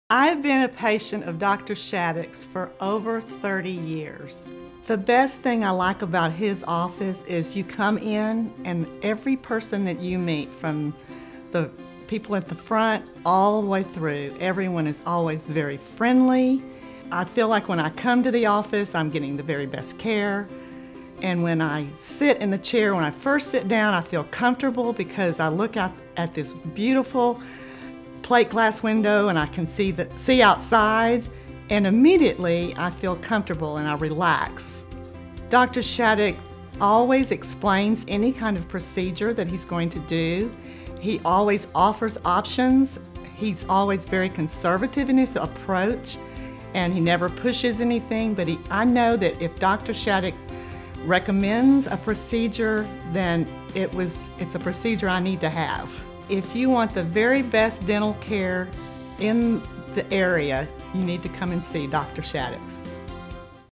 I've been a patient of Dr. Shattuck's for over 30 years. The best thing I like about his office is you come in and every person that you meet, from the people at the front all the way through, everyone is always very friendly. I feel like when I come to the office, I'm getting the very best care. And when I sit in the chair, when I first sit down, I feel comfortable because I look out at this beautiful plate glass window and I can see outside, and immediately I feel comfortable and I relax. Dr. Shattuck always explains any kind of procedure that he's going to do. He always offers options. He's always very conservative in his approach, and he never pushes anything, but I know that if Dr. Shattuck recommends a procedure, then it's a procedure I need to have. If you want the very best dental care in the area, you need to come and see Dr. Shattuck's.